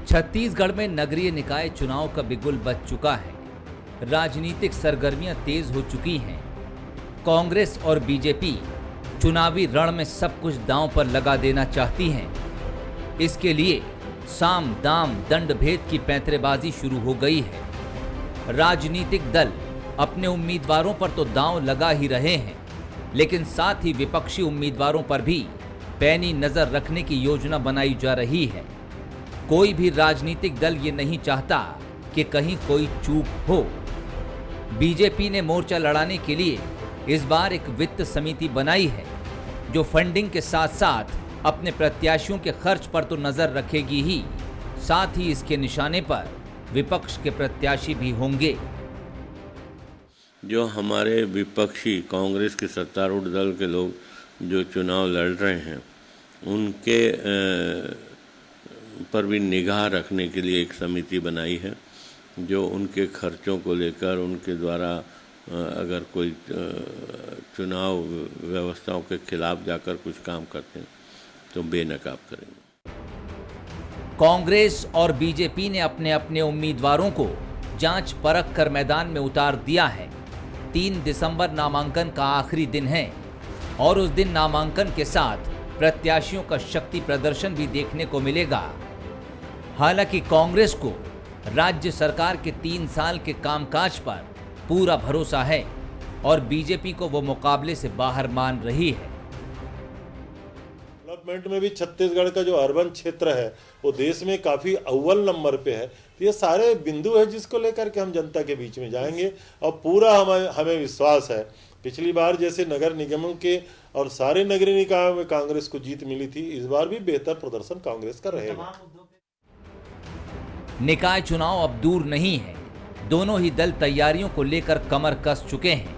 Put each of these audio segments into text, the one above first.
छत्तीसगढ़ में नगरीय निकाय चुनाव का बिगुल बज चुका है। राजनीतिक सरगर्मियां तेज हो चुकी हैं। कांग्रेस और बीजेपी चुनावी रण में सब कुछ दांव पर लगा देना चाहती हैं। इसके लिए साम दाम दंड भेद की पैंतरेबाजी शुरू हो गई है। राजनीतिक दल अपने उम्मीदवारों पर तो दांव लगा ही रहे हैं, लेकिन साथ ही विपक्षी उम्मीदवारों पर भी पैनी नजर रखने की योजना बनाई जा रही है। कोई भी राजनीतिक दल ये नहीं चाहता कि कहीं कोई चूक हो। बीजेपी ने मोर्चा लड़ाने के लिए इस बार एक वित्त समिति बनाई है, जो फंडिंग के साथ साथ अपने प्रत्याशियों के खर्च पर तो नजर रखेगी ही, साथ ही इसके निशाने पर विपक्ष के प्रत्याशी भी होंगे। जो हमारे विपक्षी कांग्रेस के सत्तारूढ़ दल के लोग जो चुनाव लड़ रहे हैं, उनके पर भी निगाह रखने के लिए एक समिति बनाई है, जो उनके खर्चों को लेकर उनके द्वारा अगर कोई चुनाव व्यवस्थाओं के खिलाफ जाकर कुछ काम करते हैं तो बेनकाब करेंगे। कांग्रेस और बीजेपी ने अपने अपने उम्मीदवारों को जांच परख कर मैदान में उतार दिया है। 3 दिसंबर नामांकन का आखिरी दिन है और उस दिन नामांकन के साथ प्रत्याशियों का शक्ति प्रदर्शन भी देखने को मिलेगा। हालांकि कांग्रेस को राज्य सरकार के 3 साल के कामकाज पर पूरा भरोसा है और बीजेपी को वो मुकाबले से बाहर मान रही है। डेवलपमेंट में भी छत्तीसगढ़ का जो अर्बन क्षेत्र है वो देश में काफी अव्वल नंबर पे है। तो ये सारे बिंदु है जिसको लेकर के हम जनता के बीच में जाएंगे और पूरा हमें विश्वास है, पिछली बार जैसे नगर निगमों के और सारे नगरीय निकायों में कांग्रेस को जीत मिली थी, इस बार भी बेहतर प्रदर्शन कांग्रेस का रहेगा। निकाय चुनाव अब दूर नहीं है। दोनों ही दल तैयारियों को लेकर कमर कस चुके हैं।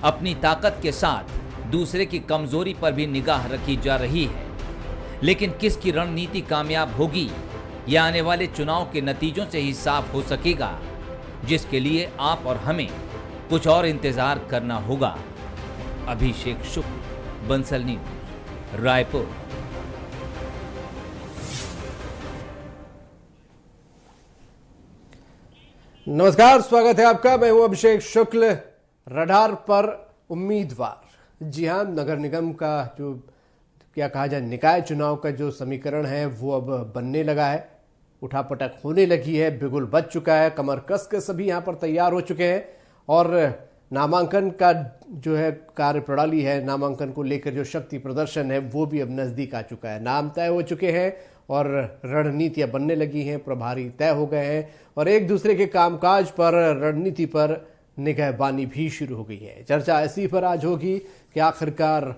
अपनी ताकत के साथ दूसरे की कमजोरी पर भी निगाह रखी जा रही है, लेकिन किसकी रणनीति कामयाब होगी यह आने वाले चुनाव के नतीजों से ही साफ हो सकेगा, जिसके लिए आप और हमें कुछ और इंतजार करना होगा। अभिषेक शुक्ल, बंसल न्यूज, रायपुर। नमस्कार, स्वागत है आपका। मैं हूं अभिषेक शुक्ल। रडार पर उम्मीदवार, जी हां, नगर निगम का जो क्या कहा जाए निकाय चुनाव का जो समीकरण है वो अब बनने लगा है, उठापटक होने लगी है, बिगुल बज चुका है, कमर कस के सभी यहां पर तैयार हो चुके हैं और नामांकन का जो है कार्य प्रणाली है, नामांकन को लेकर जो शक्ति प्रदर्शन है वो भी अब नजदीक आ चुका है। नाम तय हो चुके हैं और रणनीतियां बनने लगी हैं, प्रभारी तय हो गए हैं और एक दूसरे के कामकाज पर, रणनीति पर निगहबानी भी शुरू हो गई है। चर्चा ऐसी पर आज होगी कि आखिरकार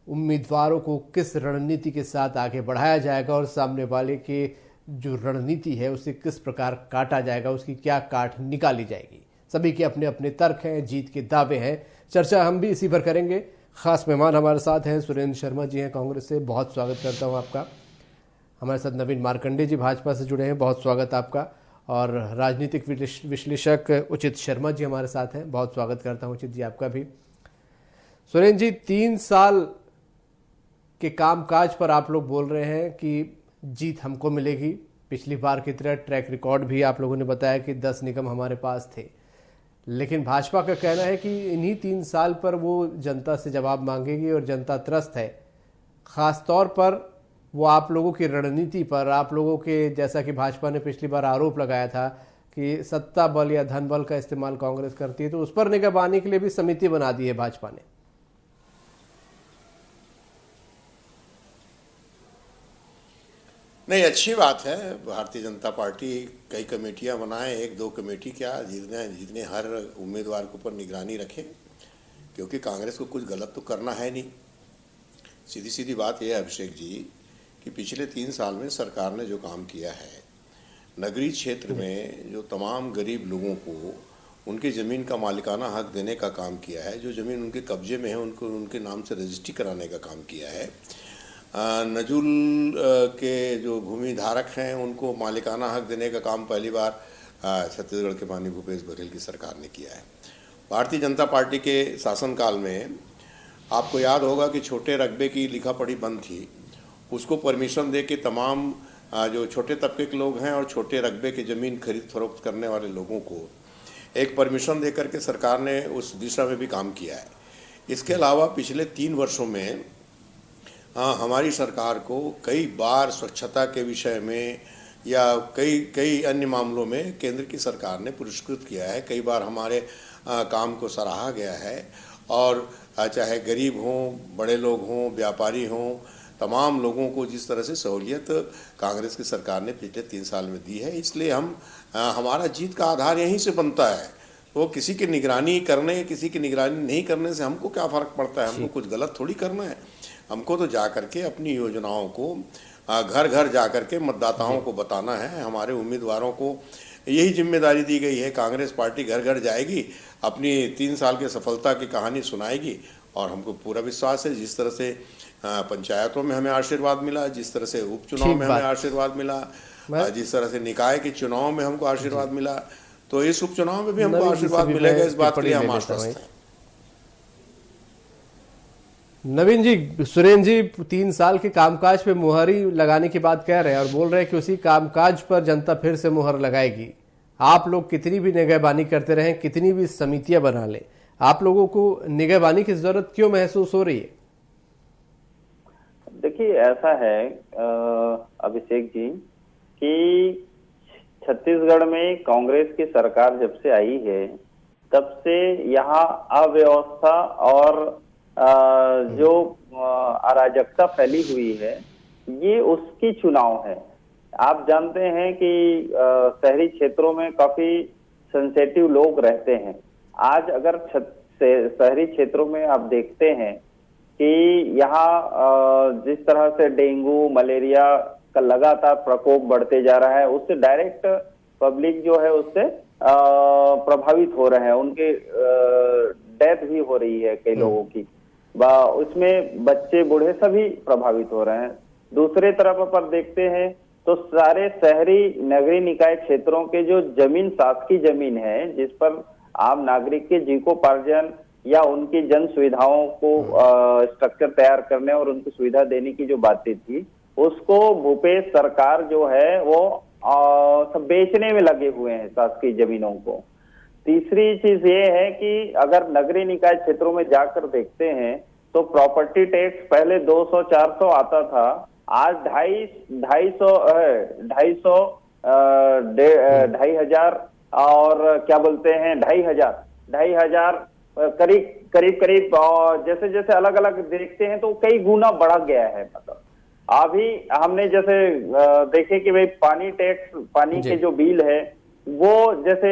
उम्मीदवारों को किस रणनीति के साथ आगे बढ़ाया जाएगा और सामने वाले के जो रणनीति है उसे किस प्रकार काटा जाएगा, उसकी क्या काट निकाली जाएगी। सभी के अपने अपने तर्क हैं, जीत के दावे हैं। चर्चा हम भी इसी पर करेंगे। खास मेहमान हमारे साथ हैं, सुरेंद्र शर्मा जी हैं कांग्रेस से, बहुत स्वागत करता हूं आपका। हमारे साथ नवीन मार्कंडे जी भाजपा से जुड़े हैं, बहुत स्वागत आपका। और राजनीतिक विश्लेषक उचित शर्मा जी हमारे साथ हैं, बहुत स्वागत करता हूं उचित जी आपका भी। सुरेंद्र जी, 3 साल के कामकाज पर आप लोग बोल रहे हैं कि जीत हमको मिलेगी। पिछली बार की तरह ट्रैक रिकॉर्ड भी आप लोगों ने बताया कि 10 निगम हमारे पास थे, लेकिन भाजपा का कहना है कि इन्हीं 3 साल पर वो जनता से जवाब मांगेगी और जनता त्रस्त है। खास तौर पर वो आप लोगों की रणनीति पर, आप लोगों के, जैसा कि भाजपा ने पिछली बार आरोप लगाया था कि सत्ता बल या धन बल का इस्तेमाल कांग्रेस करती है, तो उस पर निगरानी के लिए भी समिति बना दी है भाजपा ने। नहीं, अच्छी बात है। भारतीय जनता पार्टी कई कमेटियां बनाए, 1-2 कमेटी क्या, जितने हर उम्मीदवार के ऊपर निगरानी रखे, क्योंकि कांग्रेस को कुछ गलत तो करना है नहीं। सीधी सीधी बात यह है अभिषेक जी कि पिछले 3 साल में सरकार ने जो काम किया है, नगरीय क्षेत्र में जो तमाम गरीब लोगों को उनकी ज़मीन का मालिकाना हक देने का काम किया है, जो ज़मीन उनके कब्जे में है उनको उनके नाम से रजिस्ट्री कराने का काम किया है, नजुल के जो भूमि धारक हैं उनको मालिकाना हक देने का काम पहली बार छत्तीसगढ़ के माननीय भूपेश बघेल की सरकार ने किया है। भारतीय जनता पार्टी के शासनकाल में आपको याद होगा कि छोटे रकबे की लिखा पढ़ी बंद थी, उसको परमिशन दे के तमाम जो छोटे तबके के लोग हैं और छोटे रकबे की ज़मीन खरीद फरोख्त करने वाले लोगों को एक परमिशन दे करके सरकार ने उस दिशा में भी काम किया है। इसके अलावा पिछले 3 वर्षों में हमारी सरकार को कई बार स्वच्छता के विषय में या कई अन्य मामलों में केंद्र की सरकार ने पुरस्कृत किया है। कई बार हमारे काम को सराहा गया है और चाहे गरीब हों, बड़े लोग हों, व्यापारी हों, तमाम लोगों को जिस तरह से सहूलियत कांग्रेस की सरकार ने पिछले 3 साल में दी है, इसलिए हमारा जीत का आधार यहीं से बनता है। वो किसी की निगरानी करने, किसी की निगरानी नहीं करने से हमको क्या फ़र्क पड़ता है? हमको कुछ गलत थोड़ी करना है। हमको तो जा करके अपनी योजनाओं को घर घर जा करके मतदाताओं को बताना है। हमारे उम्मीदवारों को यही जिम्मेदारी दी गई है। कांग्रेस पार्टी घर घर जाएगी, अपनी 3 साल की सफलता की कहानी सुनाएगी और हमको पूरा विश्वास है जिस तरह से पंचायतों में हमें आशीर्वाद मिला, जिस तरह से उपचुनाव में हमें आशीर्वाद मिला, जिस तरह से निकाय के चुनाव में हमको आशीर्वाद मिला, तो इस उपचुनाव में भी हमको आशीर्वाद मिलेगा। इस बात के लिए हम आश्वस्त हैं। नवीन जी, सुरेंद्र जी 3 साल के कामकाज पे मुहर लगाने की बात कह रहे हैं और बोल रहे हैं कि उसी कामकाज पर जनता फिर से मुहर लगाएगी। आप लोग कितनी भी निगहबानी करते रहें, कितनी भी समितियां बना लें, आप लोगों को निगहबानी की जरूरत क्यों महसूस हो रही है? देखिए, ऐसा है अभिषेक जी कि छत्तीसगढ़ में कांग्रेस की सरकार जब से आई है तब से यहाँ अव्यवस्था और जो अराजकता फैली हुई है, ये उसकी चुनाव है। आप जानते हैं कि शहरी क्षेत्रों में काफी सेंसिटिव लोग रहते हैं। आज अगर शहरी क्षेत्रों में आप देखते हैं कि यहाँ जिस तरह से डेंगू, मलेरिया का लगातार प्रकोप बढ़ते जा रहा है, उससे डायरेक्ट पब्लिक जो है उससे प्रभावित हो रहे हैं। उनके डेथ भी हो रही है कई लोगों की, उसमें बच्चे बूढ़े सभी प्रभावित हो रहे हैं। दूसरे तरफ पर देखते हैं तो सारे शहरी नगरीय निकाय क्षेत्रों के जो जमीन, शासकीय जमीन है, जिस पर आम नागरिक के जीविकोपार्जन या उनकी जन सुविधाओं को स्ट्रक्चर तैयार करने और उनको सुविधा देने की जो बातें थी, उसको भूपेश सरकार जो है वो सब बेचने में लगे हुए हैं, शासकीय जमीनों को। तीसरी चीज ये है कि अगर नगरीय निकाय क्षेत्रों में जाकर देखते हैं तो प्रॉपर्टी टैक्स पहले 200-400 आता था, आज 2,500 और क्या बोलते हैं 2,500 करीब जैसे जैसे अलग अलग देखते हैं तो कई गुना बढ़ा गया है। मतलब अभी हमने जैसे देखे कि भाई पानी टैक्स, पानी के जो बिल है वो जैसे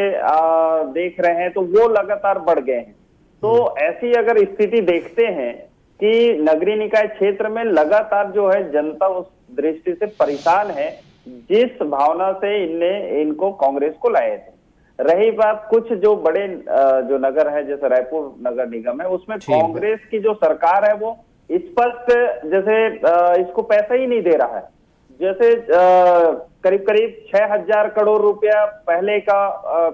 देख रहे हैं तो वो लगातार बढ़ गए हैं। तो ऐसी अगर स्थिति देखते हैं कि नगरीय निकाय क्षेत्र में लगातार जो है जनता उस दृष्टि से परेशान है जिस भावना से इनको कांग्रेस को लाए थे। रही बात कुछ जो बड़े जो नगर है, जैसे रायपुर नगर निगम है, उसमें कांग्रेस की जो सरकार है वो स्पष्ट जैसे इसको पैसा ही नहीं दे रहा है। जैसे करीब 6,000 करोड़ रुपया पहले का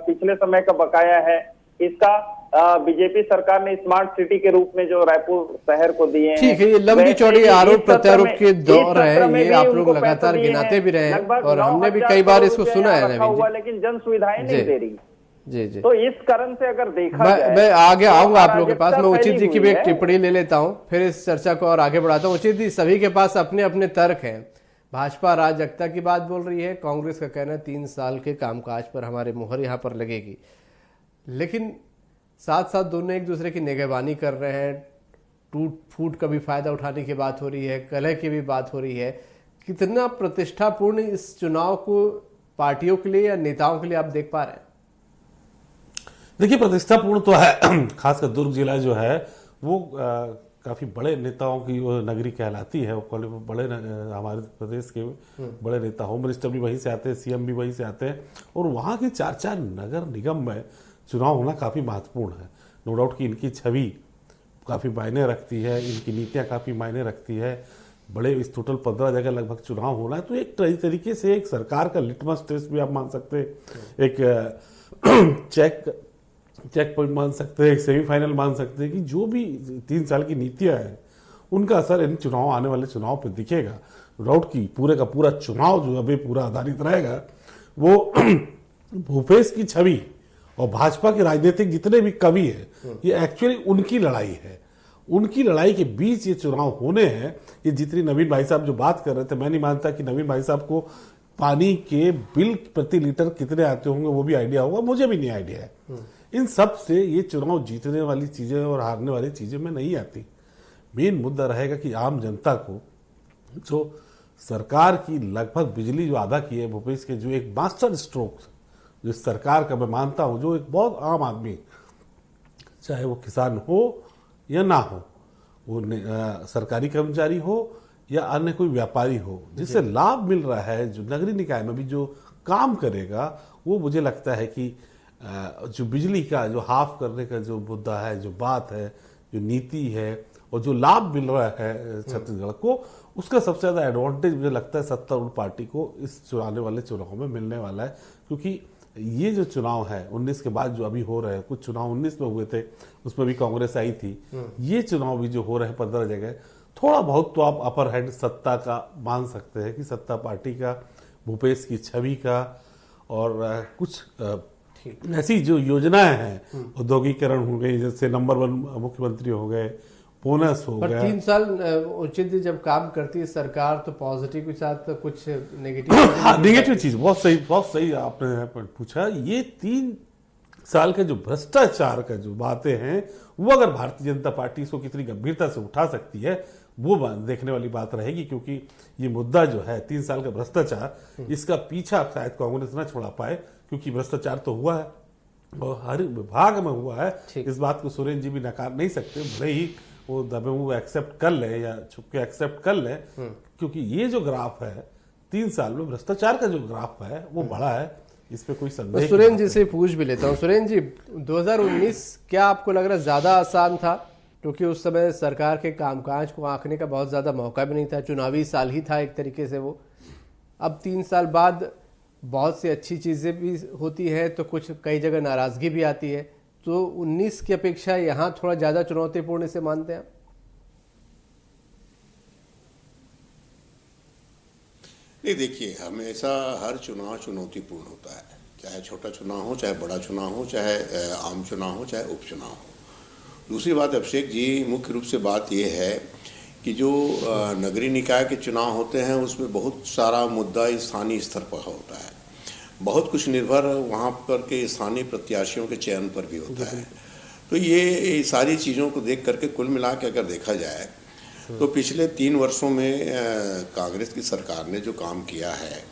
पिछले समय का बकाया है, इसका बीजेपी सरकार ने स्मार्ट सिटी के रूप में जो रायपुर शहर को दिए हैं। ठीक है, ये लंबी चौड़ी आरोप प्रत्यारोप के दौर है, ये आप लोग लगातार गिनाते भी रहे हैं और हमने भी कई बार इसको सुना है नवीन जी, लेकिन जन सुविधाएं नहीं दे रही। जी। तो इस कारण से अगर देखा जाए, मैं आगे आऊंगा आप लोगों के पास। मैं उचित जी की भी एक टिप्पणी ले लेता हूं, फिर इस चर्चा को और आगे बढ़ाता हूं। उचित जी, सभी के पास अपने अपने तर्क हैं। भाजपा अराजकता की बात बोल रही है, कांग्रेस का कहना है 3 साल के कामकाज पर हमारे मुहर यहाँ पर लगेगी, लेकिन साथ साथ दोनों एक दूसरे की निगहबानी कर रहे हैं। टूट फूट का भी फायदा उठाने की बात हो रही है, कलह की भी बात हो रही है। कितना प्रतिष्ठापूर्ण इस चुनाव को पार्टियों के लिए या नेताओं के लिए आप देख पा रहे हैं? देखिए, प्रतिष्ठापूर्ण तो है। खासकर दुर्ग जिला जो है वो काफी बड़े नेताओं की वो नगरी कहलाती है। वो बड़े हमारे प्रदेश के बड़े नेता, होम मिनिस्टर भी वहीं से आते हैं, सीएम भी वहीं से आते हैं, और वहाँ के 4 नगर निगम में चुनाव होना काफ़ी महत्वपूर्ण है। नो डाउट कि इनकी छवि काफ़ी मायने रखती है, इनकी नीतियाँ काफ़ी मायने रखती है। बड़े इस टोटल 15 जगह लगभग चुनाव होना है, तो एक तरीके से एक सरकार का लिटमस टेस्ट भी आप मान सकते हैं, एक चेक पॉइंट मान सकते हैं, एक सेमीफाइनल मान सकते हैं कि जो भी 3 साल की नीतियाँ हैं उनका असर इन चुनाव, आने वाले चुनाव पर दिखेगा। राउट की पूरे का पूरा चुनाव जो अभी पूरा आधारित रहेगा वो भूपेश की छवि और भाजपा के राजनीतिक जितने भी कवि हैं ये एक्चुअली उनकी लड़ाई है। उनकी लड़ाई के बीच ये चुनाव होने हैं। ये जितनी नवीन भाई साहब जो बात कर रहे थे, मैं नहीं मानता कि नवीन भाई साहब को पानी के बिल प्रति लीटर कितने आते होंगे वो भी आइडिया होगा, मुझे भी नहीं आइडिया है। इन सब से ये चुनाव जीतने वाली चीजें और हारने वाली चीजें में नहीं आती। मेन मुद्दा रहेगा कि आम जनता को जो सरकार की लगभग बिजली जो आधा की है भूपेश के, जो एक मास्टर स्ट्रोक जो सरकार का मैं मानता हूं, जो एक बहुत आम आदमी चाहे वो किसान हो या ना हो, वो सरकारी कर्मचारी हो या अन्य कोई व्यापारी हो, जिससे लाभ मिल रहा है, जो नगरीय निकाय में भी जो काम करेगा, वो मुझे लगता है कि जो बिजली का जो हाफ करने का जो मुद्दा है, जो बात है, जो नीति है और जो लाभ मिल रहा है छत्तीसगढ़ को, उसका सबसे ज्यादा एडवांटेज मुझे लगता है सत्तारूढ़ पार्टी को इस आने वाले चुनाव में मिलने वाला है। क्योंकि ये जो चुनाव है 19 के बाद जो अभी हो रहे हैं, कुछ चुनाव 19 में हुए थे उसमें भी कांग्रेस आई थी, ये चुनाव भी जो हो रहे हैं 15 जगह, थोड़ा बहुत तो आप अपर हैंड सत्ता का मान सकते हैं कि सत्ता पार्टी का, भूपेश की छवि का और कुछ ऐसी जो योजनाएं हैं, औद्योगिकरण हो गई, जैसे नंबर 1 मुख्यमंत्री हो गए, बोनस हो गया। 3 साल उचित जब काम करती है सरकार तो पॉजिटिव के साथ कुछ नेगेटिव नेगेटिव चीज बहुत सही आपने पूछा। ये 3 साल के जो भ्रष्टाचार का जो बातें हैं, वो अगर भारतीय जनता पार्टी इसको कितनी गंभीरता से उठा सकती है वो देखने वाली बात रहेगी। क्योंकि ये मुद्दा जो है 3 साल का भ्रष्टाचार, इसका पीछा शायद कांग्रेस ना छुड़ा पाए, क्योंकि भ्रष्टाचार तो हुआ है और हर विभाग में हुआ है। इस बात को सुरेंद्र जी भी नकार नहीं सकते, भले ही वो दबे हुए एक्सेप्ट कर ले या छुप के एक्सेप्ट कर ले, क्योंकि ये जो ग्राफ है 3 साल में भ्रष्टाचार का जो ग्राफ है वो बढ़ा है, इस पे कोई संदेह। सुरेंद्र जी से पूछ भी लेता हूँ। सुरेंद्र जी, 2019 क्या आपको लग रहा है ज्यादा आसान था? क्योंकि उस समय सरकार के कामकाज को आंकने का बहुत ज्यादा मौका भी नहीं था, चुनावी साल ही था एक तरीके से वो। अब 3 साल बाद बहुत सी अच्छी चीजें भी होती है तो कुछ कई जगह नाराजगी भी आती है, तो 19 की अपेक्षा यहाँ थोड़ा ज्यादा चुनौतीपूर्ण इसे मानते हैं आप? नहीं, देखिए, हमेशा हर चुनाव चुनौतीपूर्ण होता है, चाहे छोटा चुनाव हो, चाहे बड़ा चुनाव हो, चाहे आम चुनाव हो, चाहे उपचुनाव हो। दूसरी बात अभिषेक जी, मुख्य रूप से बात यह है कि जो नगरीय निकाय के चुनाव होते हैं उसमें बहुत सारा मुद्दा स्थानीय स्तर पर होता है, बहुत कुछ निर्भर वहाँ पर के स्थानीय प्रत्याशियों के चयन पर भी होता है। तो ये सारी चीज़ों को देख करके कुल मिला के अगर देखा जाए तो पिछले 3 वर्षों में कांग्रेस की सरकार ने जो काम किया है,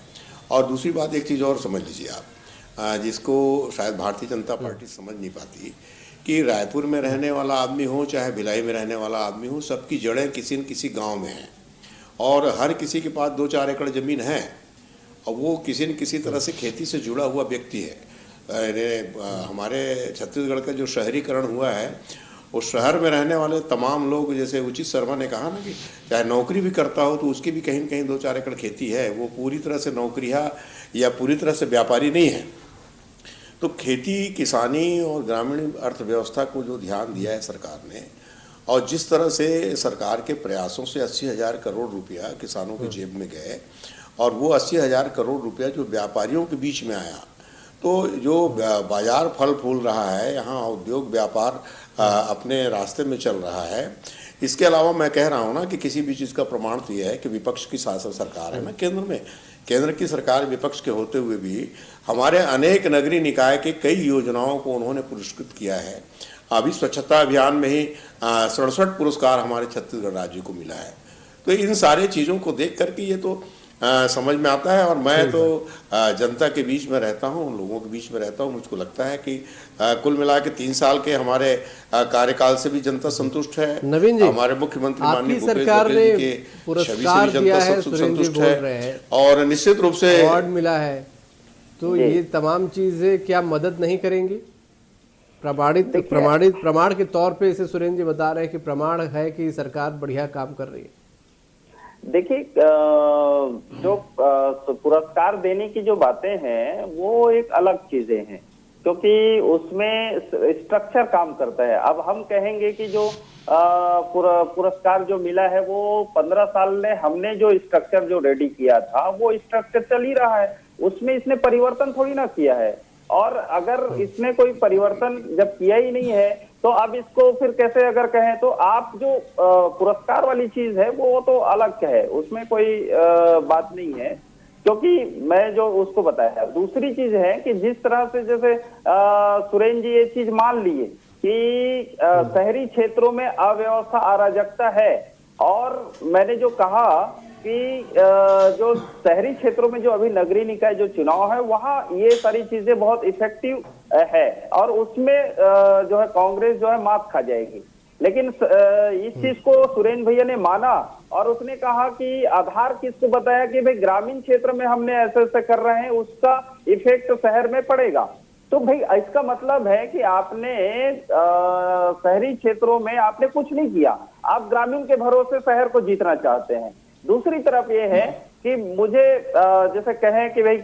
और दूसरी बात एक चीज़ और समझ लीजिए आप, जिसको शायद भारतीय जनता पार्टी समझ नहीं पाती, कि रायपुर में रहने वाला आदमी हो चाहे भिलाई में रहने वाला आदमी हो, सबकी जड़ें किसी न किसी गांव में हैं और हर किसी के पास 2-4 एकड़ ज़मीन है और वो किसी न किसी तरह से खेती से जुड़ा हुआ व्यक्ति है। हमारे छत्तीसगढ़ का जो शहरीकरण हुआ है, उस शहर में रहने वाले तमाम लोग, जैसे उचित शर्मा ने कहा ना कि चाहे नौकरी भी करता हो तो उसकी भी कहीं न कहीं 2-4 एकड़ खेती है, वो पूरी तरह से नौकरिया या पूरी तरह से व्यापारी नहीं है। तो खेती, किसानी और ग्रामीण अर्थव्यवस्था को जो ध्यान दिया है सरकार ने, और जिस तरह से सरकार के प्रयासों से 80,000 करोड़ रुपया किसानों की जेब में गए और वो 80,000 करोड़ रुपया जो व्यापारियों के बीच में आया, तो जो बाजार फल फूल रहा है, यहाँ उद्योग व्यापार अपने रास्ते में चल रहा है। इसके अलावा मैं कह रहा हूँ ना कि किसी भी चीज़ का प्रमाण तो यह है कि विपक्ष की शासन सरकार है ना केंद्र में, केंद्र की सरकार विपक्ष के होते हुए भी हमारे अनेक नगरीय निकाय के कई योजनाओं को उन्होंने पुरस्कृत किया है। अभी स्वच्छता अभियान में ही 67 पुरस्कार हमारे छत्तीसगढ़ राज्य को मिला है। तो इन सारे चीज़ों को देख करके ये तो समझ में आता है। और मैं तो जनता के बीच में रहता हूँ, लोगों के बीच में रहता हूँ, मुझको लगता है कि कुल मिला के 3 साल के हमारे कार्यकाल से भी जनता संतुष्ट है। नवीन जी, हमारे मुख्यमंत्री माननीय सरकार ने पुरस्कार दिया है, संतुष्ट है और निश्चित रूप से अवार्ड मिला है, तो ये तमाम चीजें क्या मदद नहीं करेंगी? प्रमाण के तौर पे इसे सुरेंद्र जी बता रहे हैं कि प्रमाण है कि सरकार बढ़िया काम कर रही है। देखिए, जो पुरस्कार देने की जो बातें हैं वो एक अलग चीजें हैं, क्योंकि उसमें स्ट्रक्चर काम करता है। अब हम कहेंगे कि जो पुरस्कार जो मिला है वो 15 साल में हमने जो स्ट्रक्चर जो रेडी किया था वो स्ट्रक्चर चल ही रहा है, उसमें इसने परिवर्तन थोड़ी ना किया है। और अगर इसने कोई परिवर्तन जब किया ही नहीं है तो अब इसको फिर कैसे अगर कहें तो आप जो पुरस्कार वाली चीज है वो तो अलग है, उसमें कोई बात नहीं है, क्योंकि मैं जो उसको बताया। दूसरी चीज है कि जिस तरह से जैसे सुरेन जी ये चीज मान लिए कि शहरी क्षेत्रों में अव्यवस्था अराजकता है, और मैंने जो कहा कि जो शहरी क्षेत्रों में जो अभी नगरीय निकाय जो चुनाव है वहां ये सारी चीजें बहुत इफेक्टिव है, और उसमें जो है कांग्रेस जो है मात खा जाएगी। लेकिन इस चीज को सुरेन भैया ने माना और उसने कहा कि आधार किसको बताया कि भाई ग्रामीण क्षेत्र में हमने ऐसे ऐसे कर रहे हैं, उसका इफेक्ट शहर में पड़ेगा। तो भाई इसका मतलब है कि आपने शहरी क्षेत्रों में आपने कुछ नहीं किया, आप ग्रामीण के भरोसे शहर को जीतना चाहते हैं। दूसरी तरफ ये है कि मुझे जैसे कहें कि भाई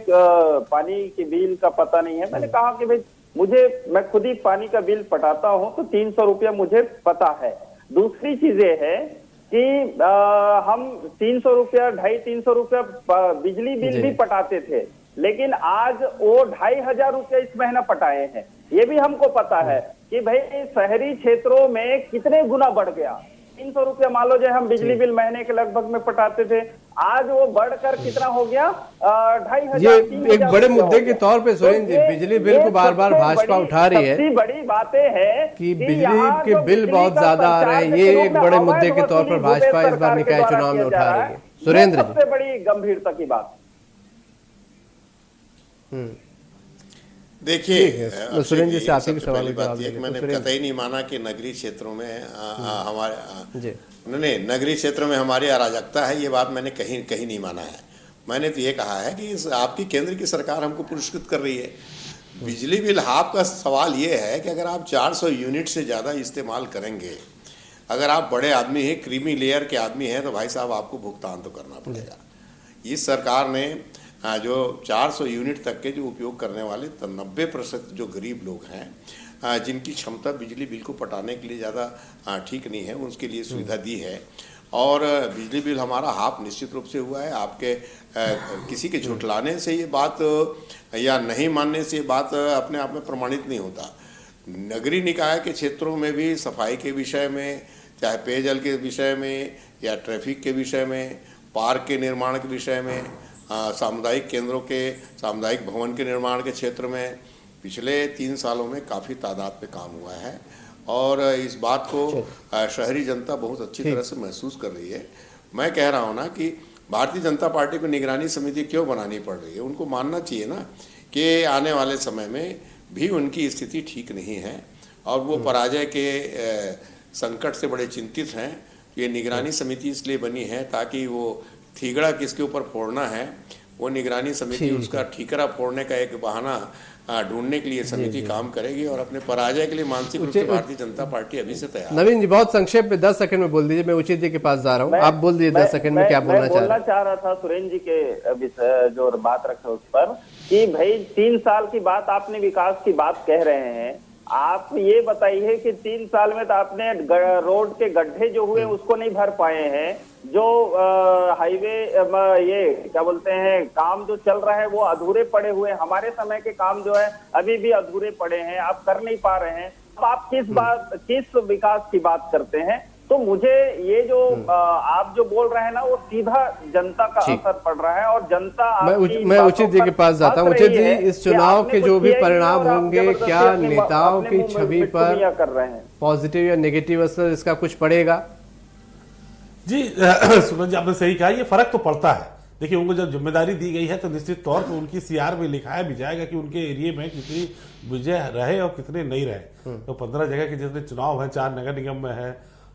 पानी के बिल का पता नहीं है, मैंने कहा कि भाई मैं खुद ही पानी का बिल पटाता हूं तो 300 रुपया मुझे पता है। दूसरी चीज ये है कि हम 300 रुपया 250-300 रुपया बिजली बिल भी पटाते थे, लेकिन आज वो 2500 रुपया इस महीना पटाए हैं। ये भी हमको पता है कि भाई शहरी क्षेत्रों में कितने गुना बढ़ गया। 300 रुपया मान लो जो हम बिजली बिल महीने के लगभग में पटाते थे, आज वो बढ़कर कितना हो गया 2500। ये एक बड़े मुद्दे के तौर पे सुरेन जी बिजली बिल को बार बार भाजपा उठा रही है, सबसे बड़ी बातें हैं कि बिजली के बिल बहुत ज्यादा आ रहे हैं। ये एक बड़े मुद्दे के तौर पर भाजपा इस बार निकाय चुनाव में उठा रही है। सुरेंद्र जी, सबसे बड़ी गंभीरता की बात। देखिए सुरेंद्र जी से आपके सवाल पहली बात यह मैंने कतई नहीं माना कि नगरीय क्षेत्रों में हमारे नहीं नगरीय क्षेत्रों में हमारी अराजकता है, ये बात मैंने कहीं नहीं माना है। मैंने तो ये कहा है कि आपकी केंद्र की सरकार हमको पुरस्कृत कर रही है। बिजली बिल हाफ का सवाल ये है कि अगर आप 400 यूनिट से ज़्यादा इस्तेमाल करेंगे, अगर आप बड़े आदमी हैं, क्रीमी लेयर के आदमी हैं, तो भाई साहब आपको भुगतान तो करना पड़ेगा। इस सरकार ने जो 400 यूनिट तक के जो उपयोग करने वाले 90% जो गरीब लोग हैं, जिनकी क्षमता बिजली बिल को पटाने के लिए ज़्यादा ठीक नहीं है, उसके लिए सुविधा दी है। और बिजली बिल हमारा हाफ निश्चित रूप से हुआ है। आपके किसी के झुठलाने से ये बात या नहीं मानने से ये बात अपने आप में प्रमाणित नहीं होता। नगरीय निकाय के क्षेत्रों में भी सफाई के विषय में, चाहे पेयजल के विषय में या ट्रैफिक के विषय में, पार्क के निर्माण के विषय में, सामुदायिक केंद्रों के सामुदायिक भवन के निर्माण के क्षेत्र में पिछले 3 सालों में काफ़ी तादाद पे काम हुआ है, और इस बात को शहरी जनता बहुत अच्छी तरह से महसूस कर रही है। मैं कह रहा हूँ ना कि भारतीय जनता पार्टी को निगरानी समिति क्यों बनानी पड़ रही है। उनको मानना चाहिए ना कि आने वाले समय में भी उनकी स्थिति ठीक नहीं है और वो पराजय के संकट से बड़े चिंतित हैं। ये निगरानी समिति इसलिए बनी है ताकि वो ठीकरा किसके ऊपर फोड़ना है, वो निगरानी समिति उसका ठीकरा फोड़ने का एक बहाना ढूंढने के लिए समिति काम करेगी, और अपने पराजय के लिए मानसिक रूप से भारतीय जनता पार्टी अभी से तैयार। नवीन जी, बहुत संक्षेप में 10 सेकंड में बोल दीजिए। मैं उचित जी के पास जा रहा हूँ, आप बोल दीजिए 10 सेकंड में क्या बोलना चाह रहा था सुरेन जी के जो बात रखे उस पर, कि भाई 3 साल की बात आपने विकास की बात कह रहे हैं। आप ये बताइए कि 3 साल में तो आपने रोड के गड्ढे जो हुए उसको नहीं भर पाए हैं, जो हाईवे ये क्या बोलते हैं काम जो चल रहा है वो अधूरे पड़े हुए, हमारे समय के काम जो है अभी भी अधूरे पड़े हैं, आप कर नहीं पा रहे हैं। अब आप किस विकास की बात करते हैं? तो मुझे ये जो आप जो बोल रहे हैं ना वो सीधा जनता का असर पड़ रहा है, और जनता मैं उचित जी के पास जाता हूँ। उचित जी, इस चुनाव के जो भी परिणाम होंगे, क्या नेताओं की छवि पर कर रहे हैं पॉजिटिव या नेगेटिव असर इसका कुछ पड़ेगा? जी सुमन जी, आपने सही कहा, ये फर्क तो पड़ता है। देखिए, उनको जब जिम्मेदारी दी गई है तो निश्चित तौर पर उनकी सीआर में लिखाया भी जाएगा कि उनके एरिया में कितनी विजय रहे और कितने नहीं रहे। तो 15 जगह के जितने चुनाव है, 4 नगर निगम में है,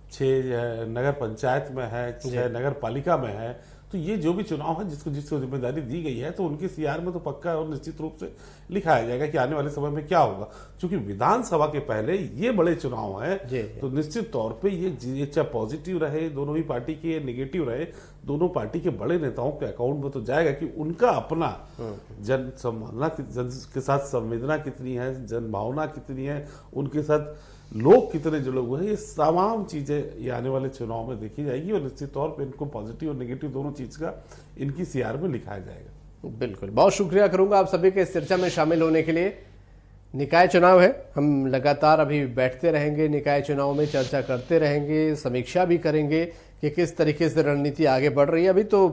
6 नगर पंचायत में है, 6 नगर पालिका में है, तो ये जो भी चुनाव है जिसको जिम्मेदारी दी गई है तो उनके सीआर में तो पक्का और निश्चित रूप से लिखाया जाएगा कि आने वाले समय में क्या होगा। क्योंकि विधानसभा के पहले ये बड़े चुनाव है तो निश्चित तौर पे ये चाहे पॉजिटिव रहे दोनों ही पार्टी के, नेगेटिव रहे दोनों पार्टी के बड़े नेताओं के अकाउंट में तो जाएगा कि उनका अपना जन संभावना, जन के साथ संवेदना कितनी है, जन भावना कितनी है, उनके साथ लोग कितने जुड़े हुए हैं, ये तमाम चीजें ये आने वाले चुनाव में देखी जाएगी और निश्चित तौर पे इनको पॉजिटिव और नेगेटिव दोनों चीज का इनकी सीआर में लिखाया जाएगा। बिल्कुल, बहुत शुक्रिया करूंगा आप सभी के इस चर्चा में शामिल होने के लिए। निकाय चुनाव है, हम लगातार अभी बैठते रहेंगे, निकाय चुनाव में चर्चा करते रहेंगे, समीक्षा भी करेंगे कि किस तरीके से रणनीति आगे बढ़ रही है। अभी तो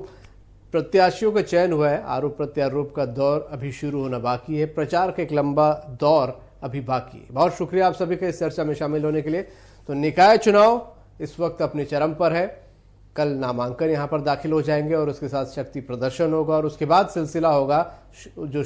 प्रत्याशियों का चयन हुआ है, आरोप प्रत्यारोप का दौर अभी शुरू होना बाकी है, प्रचार का एक लंबा दौर अभी बाकी है। बहुत शुक्रिया आप सभी के इस चर्चा में शामिल होने के लिए। तो निकाय चुनाव इस वक्त अपने चरम पर है, कल नामांकन यहां पर दाखिल हो जाएंगे और उसके साथ शक्ति प्रदर्शन होगा और उसके बाद सिलसिला होगा जो